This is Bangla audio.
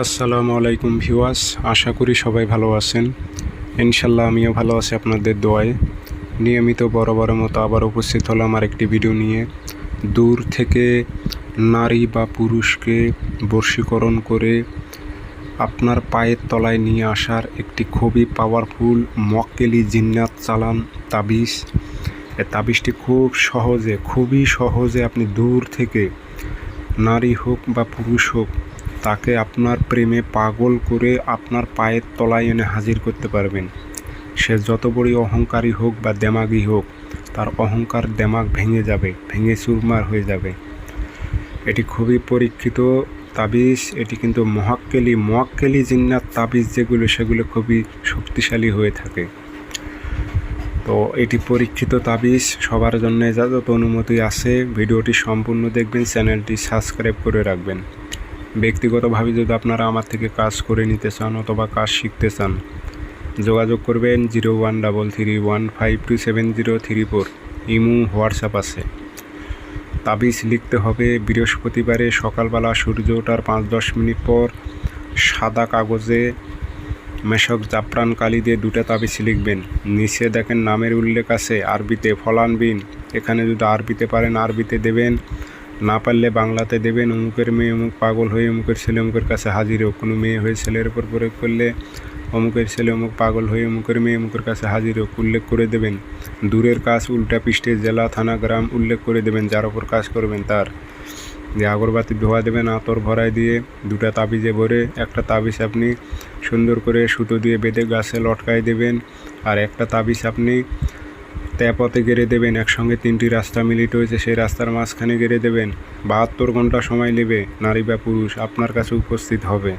আসসালামু আলাইকুম ভিউয়ার্স, আশা করি সবাই ভালো আছেন। ইনশাল্লাহ আমিও ভালো আছি আপনাদের দোয়ায়। নিয়মিত বরাবরের মতো আবার উপস্থিত হলাম আরেকটি ভিডিও নিয়ে। দূর থেকে নারী বা পুরুষকে বশীকরণ করে আপনার পায়ের তলায় নিয়ে আসার একটি খুবই পাওয়ারফুল মক্কেলি জিন্নাত চালান তাবিজ। এই তাবিজটি খুবই সহজে আপনি দূর থেকে নারী হোক বা পুরুষ হোক তাকে আপনার প্রেমে পাগল করে আপনার পায়ের তলায় এনে হাজির করতে পারবেন। সে যত বড়ই অহংকারী হোক বা দেমাগী হোক, তার অহংকার দেমাগ ভেঙে চুরমার হয়ে যাবে। এটি খুবই পরীক্ষিত তাবিজ। এটি কিন্তু মক্কেলি জিন্নাত তাবিজ সেগুলো খুবই শক্তিশালী হয়ে থাকে। তো এটি পরীক্ষিত তাবিজ, সবার জন্য এজাজত অনুমতি আছে। ভিডিওটি সম্পূর্ণ দেখবেন, চ্যানেলটি সাবস্ক্রাইব করে রাখবেন। ব্যক্তিগতভাবে যদি আপনারা আমার থেকে কাজ করে নিতে চান অথবা কাজ শিখতে চান, যোগাযোগ করবেন 0133152734। ইমো হোয়াটসঅ্যাপ আছে। তাবিজ লিখতে হবে বৃহস্পতিবারে সকালবেলা সূর্য ওঠার 5-10 মিনিট পর সাদা কাগজে মেশক জাফরান কালি দিয়ে 2টা তাবিজ লিখবেন। নিচে দেখেন নামের উল্লেখ আছে আরবিতে, ফলান বিন। এখানে যদি আরবিতে পারেন আরবিতে দেবেন, না পারলে বাংলাতে দেবেন। অমুকের মেয়ে অমুক পাগল হয়ে অমুকের ছেলে অমুকের কাছে হাজির হোক। কোনো মেয়ে হয়ে ছেলের উপর প্রয়োগ করলে অমুকের ছেলে অমুক পাগল হয়ে অমুকের মেয়ে অমুকের কাছে হাজির হোক উল্লেখ করে দেবেন। দূরের কাজ উল্টা পৃষ্ঠে জেলা থানা গ্রাম উল্লেখ করে দেবেন। যার ওপর কাজ করবেন তার যে আগরবাতি ধোয়া দেবেন আতর ভরায় দিয়ে 2টা তাবিজে ভরে। একটা তাবিজ আপনি সুন্দর করে সুতো দিয়ে বেঁধে গাছে লটকায় দেবেন, আর একটা তাবিজ আপনি পথে গেড়ে দেবেন। একসঙ্গে 3টি রাস্তা মিলিত হয়েছে, সেই রাস্তার মাঝখানে গেড়ে দেবেন। 72 ঘন্টা সময় নেবে, নারী বা পুরুষ আপনার কাছে উপস্থিত হবে।